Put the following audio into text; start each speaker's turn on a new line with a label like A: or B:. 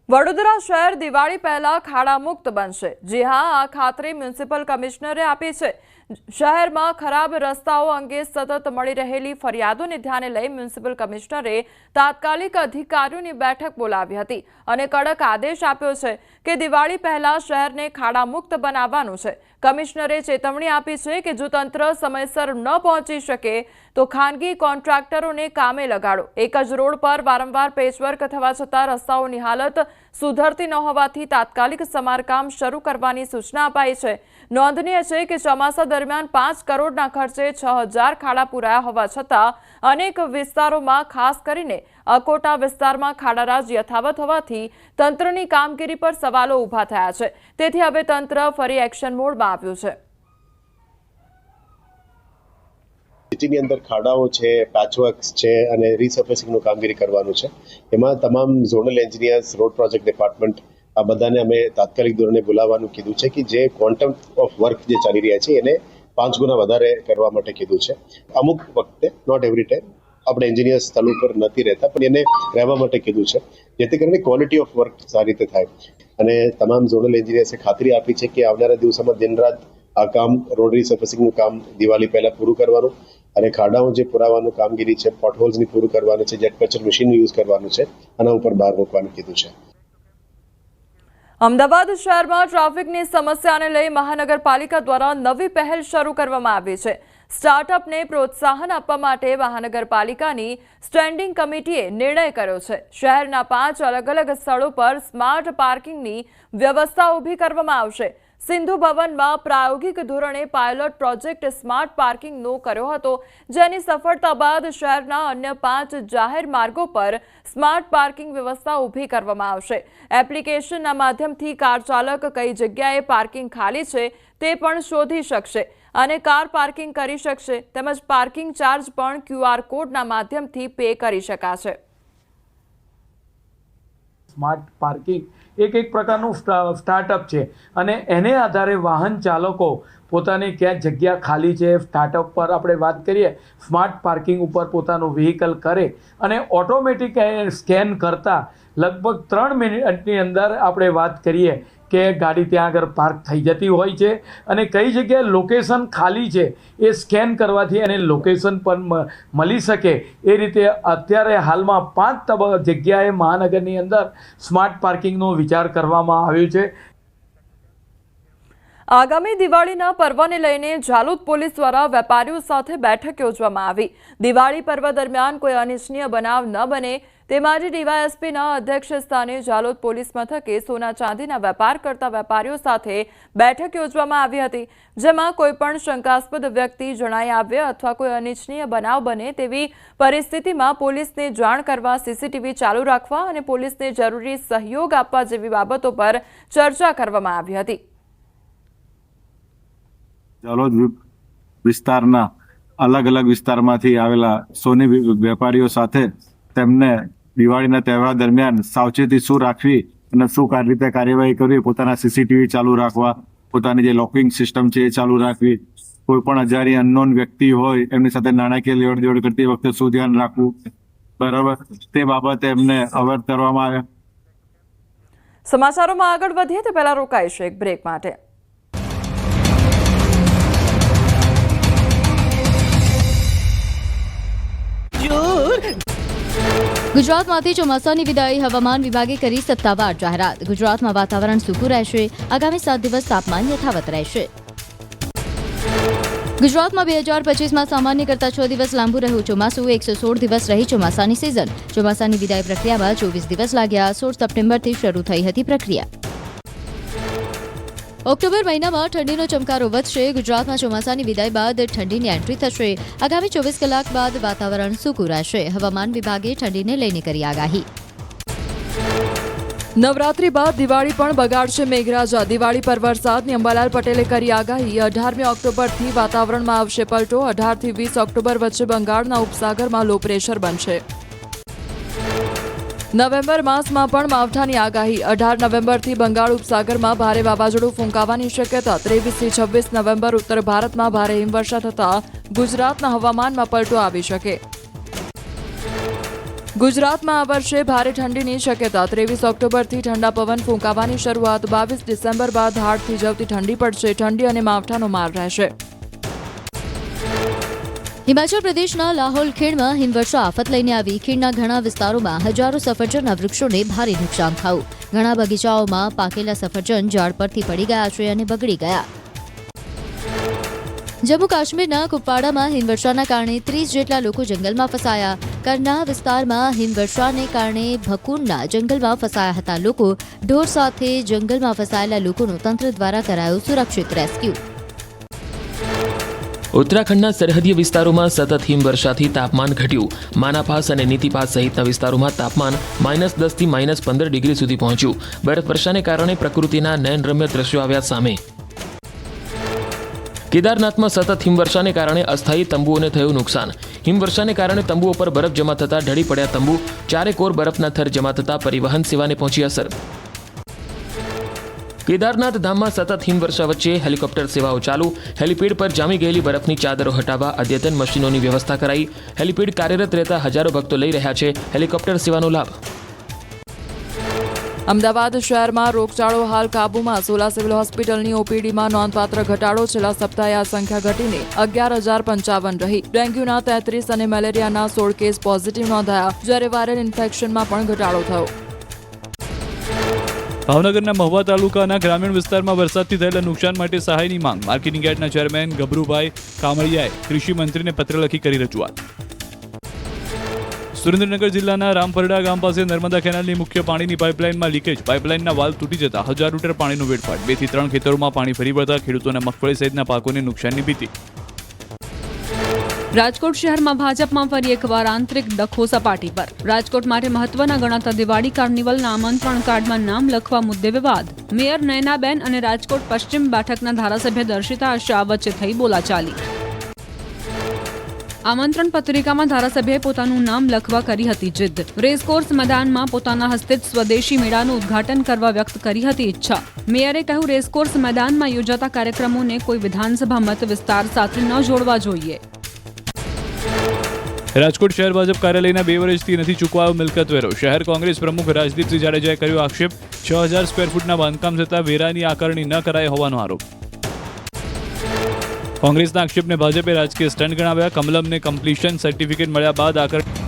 A: વડોદરા શહેર દિવાળી પહેલા ખાડા મુક્ત બનશે। જી હા, આ ખાતરી મ્યુનિસિપલ કમિશનરે આપી છે। શહેરમાં ખરાબ રસ્તાઓ અંગે સતત મળી રહેલી ફરિયાદોને ધ્યાને લઈ મ્યુનિસિપલ કમિશનરે તાત્કાલિક અધિકારીઓની બેઠક બોલાવી હતી અને કડક આદેશ આપ્યો છે કે દિવાળી પહેલા શહેરને ખાડા મુક્ત બનાવવાનું છે। કમિશનરે ચેતવણી આપી છે કે જો તંત્ર સમયસર ન પહોંચી શકે તો ખાનગી કોન્ટ્રાક્ટરોને કામે લગાડો। એક જ રોડ પર વારંવાર પેચવર્ક થવા છતાં રસ્તાઓની હાલત સુધરતી ન હોવાથી તાત્કાલિક સમારકામ શરૂ કરવાની સૂચના અપાઈ છે। નોંધનીય છે કે ચોમાસા દરમિયાન 5 કરોડના ખર્ચે 6000 ખાડા પૂરાયા હોવા છતાં અનેક વિસ્તારોમાં ખાસ કરીને અકોટા વિસ્તારમાં ખાડારાજ યથાવત હોવાથી તંત્રની કામગીરી પર સવાલો ઊભા થયા છે। તેથી હવે તંત્ર ફરી એક્શન મોડમાં આવ્યું છે।
B: સિટીની અંદર ખાડાઓ છે, પેચવર્ક્સ છે અને રીસર્ફેસિંગનું કામગીરી કરવાનું છે। એમાં તમામ zonal engineers, road project department આ બધાને અમે તાત્કાલિક ધોરણે બોલાવવાનું કીધું છે કે જે ક્વોન્ટમ ઓફ વર્ક જે ચાલી રહ્યા છે એને 5 ગુણા વધારે કરવા માટે કીધું છે। અમુક વખતે, નોટ એવરી ટાઈમ, આપણે એન્જિનિયર્સ સ્થળ ઉપર નથી રહેતા પણ એને રહેવા માટે કીધું છે જેથી કરીને ક્વોલિટી ઓફ વર્ક સારી રીતે થાય। અને તમામ ઝોનલ એન્જિનિયર્સે ખાતરી આપી છે કે આવનારા દિવસોમાં દિન રાત આ કામ, રોડ રીસર્ફેસિંગનું કામ દિવાળી પહેલા પૂરું કરવાનું અને ખાડાઓ જે પુરાવાનું કામગીરી છે, પોટહોલ્સની પૂરું કરવાનું છે, જેટ કચર મશીનનું યુઝ કરવાનું છે, આના ઉપર ભાર મૂકવાનું કીધું છે।
A: અમદાવાદ શહેરમાં ટ્રાફિકની સમસ્યાને લઈ મહાનગરપાલિકા દ્વારા નવી પહેલ શરૂ કરવામાં આવી છે। સ્ટાર્ટઅપને પ્રોત્સાહન આપવા માટે મહાનગરપાલિકાની સ્ટેન્ડિંગ કમિટીએ નિર્ણય કર્યો છે। શહેરના 5 અલગ અલગ સ્થળો પર સ્માર્ટ પાર્કિંગની વ્યવસ્થા ઊભી કરવામાં આવશે। સિંધુ ભવનમાં પ્રાયોગિક ધોરણે પાયલોટ પ્રોજેક્ટ સ્માર્ટ પાર્કિંગનો કર્યો હતો, જેની સફળતા બાદ શહેરના અન્ય 5 જાહેર માર્ગો પર સ્માર્ટ પાર્કિંગ વ્યવસ્થા ઊભી કરવામાં આવશે। એપ્લિકેશનના માધ્યમથી કાર ચાલક કઈ જગ્યાએ પાર્કિંગ ખાલી છે તે પણ શોધી શકશે અને કાર પાર્કિંગ કરી શકશે, તેમજ પાર્કિંગ ચાર્જ પણ QR કોડના માધ્યમથી પે કરી શકાશે।
C: સ્માર્ટ પાર્કિંગ એક પ્રકારનું સ્ટાર્ટઅપ છે અને એને આધારે વાહન ચાલકો પોતાની ક્યાં જગ્યા ખાલી છે, સ્ટાર્ટઅપ પર આપણે વાત કરીએ, સ્માર્ટ પાર્કિંગ ઉપર પોતાનું વ્હીકલ કરે અને ઓટોમેટિક સ્કેન કરતાં લગભગ 3 મિનિટની અંદર આપણે વાત કરીએ કે ગાડી ત્યાં આગળ પાર્ક થઈ જતી હોય છે અને કઈ જગ્યાએ લોકેશન ખાલી છે એ સ્કેન કરવાથી એને લોકેશન પણ મળી શકે। એ રીતે અત્યારે હાલમાં 5 જગ્યાએ મહાનગરની અંદર સ્માર્ટ પાર્કિંગનો વિચાર કરવામાં આવ્યો છે।
A: આગામી દિવાળીના પર્વને લઈને ઝાલોદ પોલીસ દ્વારા વેપારીઓ સાથે બેઠક યોજવામાં આવી। દિવાળી પર્વ દરમિયાન કોઈ અનિચ્છનીય બનાવ ન બને તે માટે ડીવાયએસપીના અધ્યક્ષ સ્થાને ઝાલોદ પોલીસ મથકે સોના ચાંદીના વેપાર કરતા વેપારીઓ સાથે બેઠક યોજવામાં આવી હતી, જેમાં કોઈ પણ શંકાસ્પદ વ્યક્તિ જણાઈ આવે અથવા કોઈ અનિચ્છનીય બનાવ બને તેવી પરિસ્થિતિમાં પોલીસને જાણ કરવા, સીસીટીવી ચાલુ રાખવા અને પોલીસને જરૂરી સહયોગ આપવા જેવી બાબતો પર ચર્ચા કરવામાં આવી હતી।
D: ઝાલોદ વિસ્તારના અલગ અલગ વિસ્તારમાંથી આવેલા સોની વેપારીઓ સાથે તેમને દિવાળીના તહેવાર દરમિયાન સાવચેતી શું રાખવી અને શું રીતે કાર્યવાહી કરવી, પોતાના સીસીટીવી ચાલુ રાખવા, પોતાની જે લોકિંગ સિસ્ટમ છે એ ચાલુ રાખવી, કોઈ પણ અજાણી અનનોન વ્યક્તિ હોય એમની સાથે નાણાકીય લેવડ દેવડ કરતી વખતે શું ધ્યાન રાખવું, બરાબર, તે બાબતે એમને અવેર કરવામાં આવે।
A: સમાચારોમાં આગળ વધીએ તે પહેલા રોકાઈશું એક બ્રેક માટે।
E: ગુજરાતમાંથી ચોમાસાની વિદાય હવામાન વિભાગે કરી સત્તાવાર જાહેરાત। ગુજરાતમાં વાતાવરણ સૂકું રહેશે। આગામી 7 દિવસ તાપમાન યથાવત રહેશે। ગુજરાતમાં 2025માં સામાન્ય કરતાં 6 દિવસ લાંબુ રહ્યું ચોમાસું। 116 દિવસ રહી ચોમાસાની સિઝન। ચોમાસાની વિદાય પ્રક્રિયામાં 24 દિવસ લાગ્યા। 16 સપ્ટેમ્બરથી શરૂ થઈ હતી પ્રક્રિયા। ઓક્ટોબર મહિનામાં ઠંડીનો ચમકારો વધશે। ગુજરાતમાં ચોમાસાની વિદાય બાદ ઠંડીની એન્ટ્રી થશે। આગામી 24 કલાક બાદ વાતાવરણ સૂકું રહેશે। હવામાન વિભાગે ઠંડીને લઈને કરી આગાહી।
A: નવરાત્રી બાદ દિવાળી પણ બગાડશે મેઘરાજા। દિવાળી પર વરસાદની અંબાલાલ પટેલે કરી આગાહી। 18મી ઓક્ટોબરથી વાતાવરણમાં આવશે પલટો। 18 થી 20 ઓક્ટોબર વચ્ચે બંગાળના ઉપસાગરમાં લો પ્રેશર બનશે। નવેમ્બર માસમાં પણ માવઠાની આગાહી। 18 નવેમ્બરથી બંગાળ ઉપસાગરમાં ભારે વાવાઝોડું ફૂંકાવાની શક્યતા। 23 થી 26 નવેમ્બર ઉત્તર ભારતમાં ભારે હિમવર્ષા થતા ગુજરાતના હવામાનમાં પલટો આવી શકે। ગુજરાતમાં આ વર્ષે ભારે ઠંડીની શક્યતા 23 ઓક્ટોબરથી ઠંડા પવન ફૂંકાવાની શરૂઆત 22 ડિસેમ્બર બાદ હાડ થીજવતી ઠંડી પડશે ઠંડી અને માવઠાનો માર રહેશે
E: હિમાચલ પ્રદેશના લાહોલ ખીણમાં હિમવર્ષા આફત લઈને આવી ખીણના ઘણા વિસ્તારોમાં હજારો સફરજનના વૃક્ષોને ભારે નુકસાન થયું ઘણા બગીચાઓમાં પાકેલા સફરજન ઝાડ પરથી પડી ગયા છે અને બગડી ગયા જમ્મુ કાશ્મીરના કુપવાડામાં હિમવર્ષાના કારણે 30 જેટલા લોકો જંગલમાં ફસાયા કરના વિસ્તારમાં હિમવર્ષાને કારણે ભકુરના જંગલમાં ફસાયા હતા લોકો ઢોર સાથે જંગલમાં ફસાયેલા લોકોનું તંત્ર દ્વારા કરાયું સુરક્ષિત રેસ્ક્યુ
F: ઉત્તરાખંડના સરહદીય વિસ્તારોમાં સતત હિમવર્ષાથી તાપમાન ઘટ્યું માનાપાસ અને નીતિપાસ સહિતના વિસ્તારોમાં તાપમાન -10 થી -15 ડિગ્રી સુધી પહોંચ્યું બરફવર્ષાને કારણે પ્રકૃતિના નયનરમ્ય દ્રશ્યો આવ્યા સામે કેદારનાથમાં સતત હિમવર્ષાને કારણે અસ્થાયી તંબુઓને થયું નુકસાન હિમવર્ષાને કારણે તંબુઓ પર બરફ જમા થતાં ઢળી પડ્યા તંબુ ચારેકોર બરફના થર જમા થતાં પરિવહન સેવાને પહોંચી અસર કેદારનાથ ધામમાં સતત હિમવર્ષા વચ્ચે હેલિકોપ્ટર સેવાઓ ચાલુ હેલિપેડ પર જામી ગયેલી બરફની ચાદરો હટાવવા અદ્યતન મશીનોની વ્યવસ્થા કરાઈ હેલિપેડ કાર્યરત રહેતા હજારો ભક્તો લઈ રહ્યા છે હેલિકોપ્ટર સેવાનો લાભ
A: અમદાવાદ શહેરમાં રોગચાળો હાલ કાબૂમાં સોલા સિવિલ હોસ્પિટલની ઓપીડીમાં નોંધપાત્ર ઘટાડો છેલ્લા સપ્તાહે આ સંખ્યા ઘટીને 11,055 રહી ડેન્ગ્યુના 33 અને મેલેરિયાના 16 કેસ પોઝિટિવ નોંધાયા જ્યારે વાયરલ ઇન્ફેક્શનમાં પણ ઘટાડો થયો
G: ભાવનગરના મહુવા તાલુકાના ગ્રામીણ વિસ્તારમાં વરસાદથી થયેલા નુકસાન માટે સહાયની માંગ માર્કેટિંગ યાર્ડના ચેરમેન ગભરુભાઈ કામળિયાએ કૃષિ મંત્રીને પત્ર લખી કરી રજૂઆત સુરેન્દ્રનગર જિલ્લાના રામપરડા ગામ પાસે નર્મદા કેનાલની મુખ્ય પાણીની પાઇપલાઇનમાં લીકેજ પાઇપલાઇનના વાલ્વ તૂટી જતા 1000 લીટર પાણીનું વેડફાટ 2 થી 3 ખેતરોમાં પાણી ફરી વળતા ખેડૂતોને મગફળી સહિતના પાકોને નુકસાનની ભીતિ
H: રાજકોટ શહેરમાં ભાજપમાં ફરી એકવાર આંતરિક ડખો સપાટી પર રાજકોટ માટે મહત્વના ગણાતા દિવાળી કાર્નિવલના આમંત્રણ કાર્ડમાં નામ લખવા મુદ્દે વિવાદ મેયર નયનાબેન અને રાજકોટ પશ્ચિમ બેઠકના ધારાસભ્ય દર્શિતા શાહ વચ્ચે થઈ બોલાચાલી આમંત્રણ પત્રિકામાં ધારાસભ્યએ પોતાનું નામ લખવા કરી હતી જીદ રેસકોર્સ મેદાનમાં પોતાના હસ્તે જ સ્વદેશી મેળાનું ઉદ્ઘાટન કરવા વ્યક્ત કરી હતી ઈચ્છા મેયરે કહ્યું રેસકોર્સ મેદાનમાં યોજાતા કાર્યક્રમોને કોઈ વિધાનસભા મત વિસ્તાર સાથે ન જોડવા જોઈએ
G: રાજકોટ શહેર ભાજપ કાર્યાલયના 2 વર્ષથી નથી ચૂકવાયો મિલકત વેરો શહેર કોંગ્રેસ પ્રમુખ રાજદીપસિંહ જાડેજાએ કર્યો આક્ષેપ 6000 સ્ક્વેર ફૂટના બાંધકામ છતાં વેરાની આકારણી ન કરાય હોવાનો આરોપ કોંગ્રેસના આક્ષેપને ભાજપે રાજકીય સ્ટન્ટ ગણાવ્યા કમલમને કમ્પ્લીશન સર્ટિફિકેટ મળ્યા બાદ આકારણી